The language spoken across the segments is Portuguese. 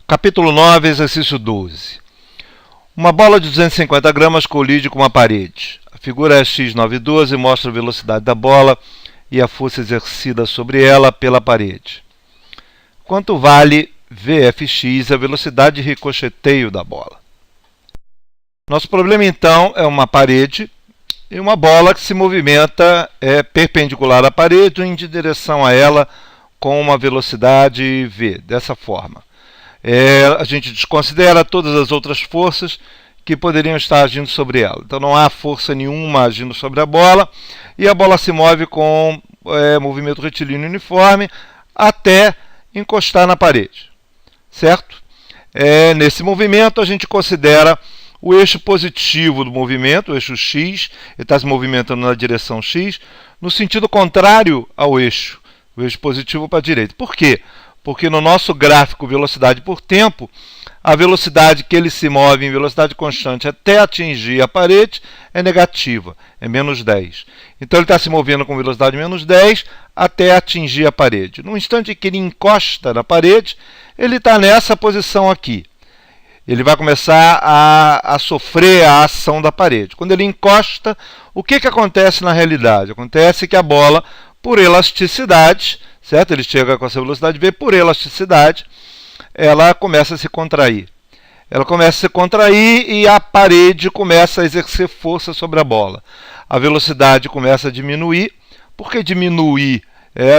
Capítulo 9, exercício 12. Uma bola de 250 gramas colide com uma parede. A figura é x912 mostra a velocidade da bola e a força exercida sobre ela pela parede. Quanto vale Vfx, a velocidade de ricocheteio da bola? Nosso problema, então, é uma parede e uma bola que se movimenta perpendicular à parede ou em direção a ela com uma velocidade v, dessa forma. A gente desconsidera todas as outras forças que poderiam estar agindo sobre ela. Então não há força nenhuma agindo sobre a bola e a bola se move com movimento retilíneo uniforme até encostar na parede, certo? Nesse movimento a gente considera o eixo positivo do movimento, o eixo x, ele está se movimentando na direção x, no sentido contrário ao eixo, o eixo positivo para a direita. Por quê? Porque no nosso gráfico velocidade por tempo, a velocidade que ele se move em velocidade constante até atingir a parede é negativa, é menos 10. Então ele está se movendo com velocidade menos 10 até atingir a parede. No instante em que ele encosta na parede, ele está nessa posição aqui. Ele vai começar a sofrer a ação da parede. Quando ele encosta, o que acontece na realidade? Acontece que a bola, por elasticidade, certo? Ele chega com essa velocidade v, por elasticidade, ela começa a se contrair. Ela começa a se contrair e a parede começa a exercer força sobre a bola. A velocidade começa a diminuir. Por que diminuir?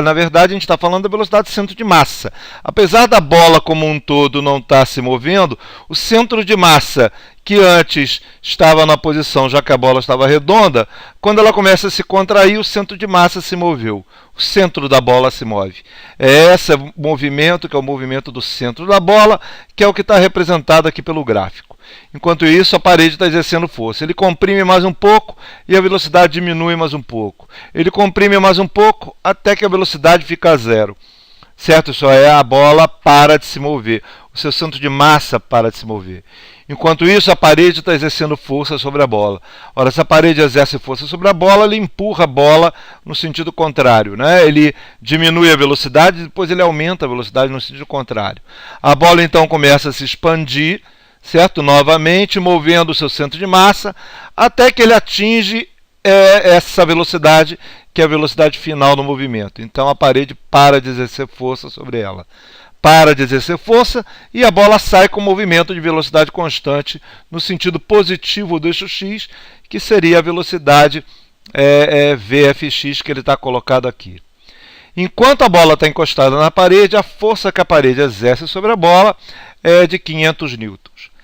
Na verdade, a gente está falando da velocidade do centro de massa. Apesar da bola como um todo não estar se movendo, o centro de massa, que antes estava na posição, já que a bola estava redonda, quando ela começa a se contrair, o centro de massa se moveu. O centro da bola se move. É esse movimento, que é o movimento do centro da bola, que é o que está representado aqui pelo gráfico. Enquanto isso, a parede está exercendo força. Ele comprime mais um pouco e a velocidade diminui mais um pouco. Ele comprime mais um pouco até que a velocidade fica zero. Certo? Isso é, a bola para de se mover. O seu centro de massa para de se mover. Enquanto isso, a parede está exercendo força sobre a bola. Ora, se a parede exerce força sobre a bola, ele empurra a bola no sentido contrário, né? Ele diminui a velocidade, depois ele aumenta a velocidade no sentido contrário. A bola então começa a se expandir, certo? Novamente, movendo o seu centro de massa, até que ele atinge essa velocidade, que é a velocidade final do movimento. Então a parede para de exercer força sobre ela. Para de exercer força e a bola sai com movimento de velocidade constante no sentido positivo do eixo x, que seria a velocidade Vfx que ele está colocado aqui. Enquanto a bola está encostada na parede, a força que a parede exerce sobre a bola é de 500 newtons.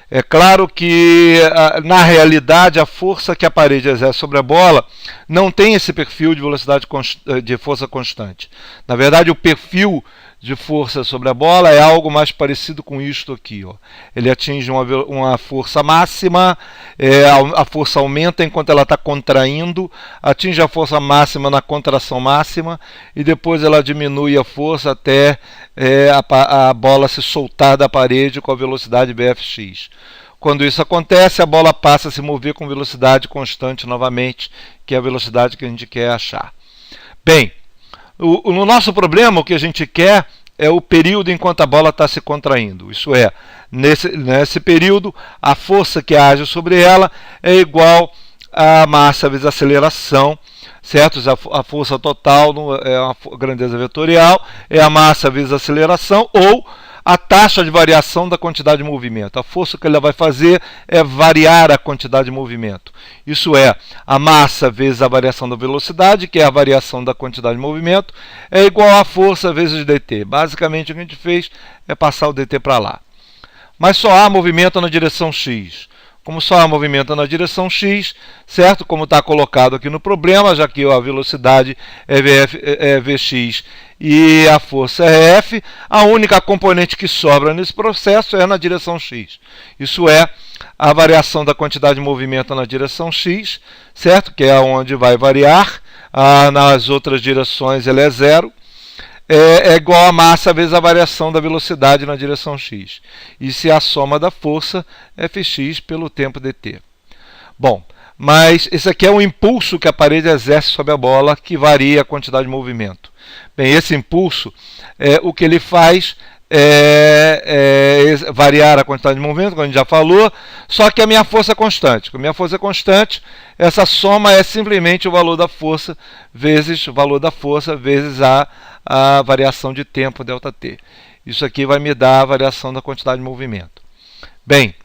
É claro que, na realidade, a força que a parede exerce sobre a bola não tem esse perfil de velocidade de força constante. Na verdade, o perfil de força sobre a bola é algo mais parecido com isto aqui. Ó. Ele atinge uma força máxima, a força aumenta enquanto ela está contraindo, atinge a força máxima na contração máxima e depois ela diminui a força até a bola se soltar da parede com a velocidade Vfx. Quando isso acontece, a bola passa a se mover com velocidade constante novamente, que é a velocidade que a gente quer achar. Bem, no nosso problema, o que a gente quer é o período enquanto a bola está se contraindo. Isso é, nesse período, a força que age sobre ela é igual à massa vezes a aceleração, certo? A força total é uma grandeza vetorial, é a massa vezes a aceleração, ou a taxa de variação da quantidade de movimento. A força que ela vai fazer é variar a quantidade de movimento. Isso é, a massa vezes a variação da velocidade, que é a variação da quantidade de movimento, é igual a força vezes dt. Basicamente, o que a gente fez é passar o dt para lá. Mas só há movimento na direção x. Como só há movimento na direção x, certo? Como está colocado aqui no problema, já que a velocidade é Vx e a força é F, a única componente que sobra nesse processo é na direção x. Isso é, a variação da quantidade de movimento na direção x, certo? Que é onde vai variar, nas outras direções ele é zero. É igual a massa vezes a variação da velocidade na direção x. Isso é a soma da força Fx pelo tempo dt. Bom, mas esse aqui é o impulso que a parede exerce sobre a bola, que varia a quantidade de movimento. Bem, esse impulso, o que ele faz variar a quantidade de movimento, como a gente já falou, só que a minha força é constante. Com a minha força é constante, essa soma é simplesmente o valor da força vezes o valor da força vezes a variação de tempo, ΔT. Isso aqui vai me dar a variação da quantidade de movimento. Bem,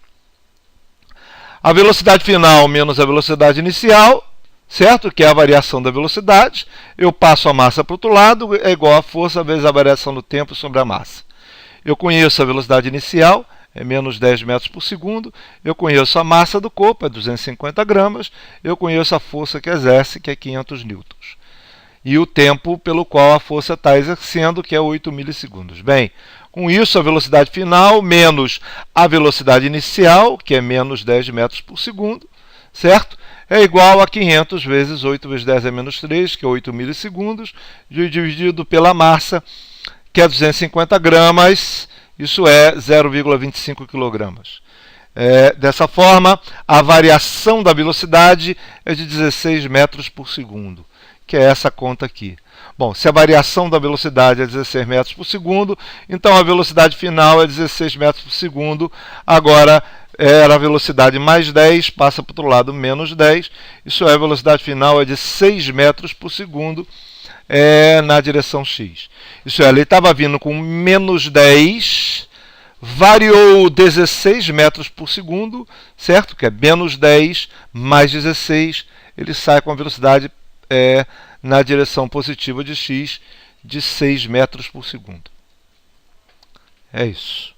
a velocidade final menos a velocidade inicial, certo? Que é a variação da velocidade. Eu passo a massa para o outro lado, é igual a força vezes a variação do tempo sobre a massa. Eu conheço a velocidade inicial, é menos 10 metros por segundo. Eu conheço a massa do corpo, é 250 gramas. Eu conheço a força que exerce, que é 500 newtons. E o tempo pelo qual a força está exercendo, que é 8 milissegundos. Bem, com isso, a velocidade final menos a velocidade inicial, que é menos 10 metros por segundo, certo? É igual a 500 vezes 8 vezes 10 é menos 3, que é 8 milissegundos, dividido pela massa, que é 250 gramas, isso é 0,25 quilogramas. Dessa forma, a variação da velocidade é de 16 metros por segundo, que é essa conta aqui. Bom, se a variação da velocidade é 16 metros por segundo, então a velocidade final é 16 metros por segundo. Agora, era a velocidade mais 10, passa para o outro lado menos 10. Isso é, a velocidade final é de 6 metros por segundo na direção x. Isso é, ele estava vindo com menos 10, variou 16 metros por segundo, certo? Que é menos 10 mais 16, ele sai com a velocidade na direção positiva de x de 6 metros por segundo. É isso.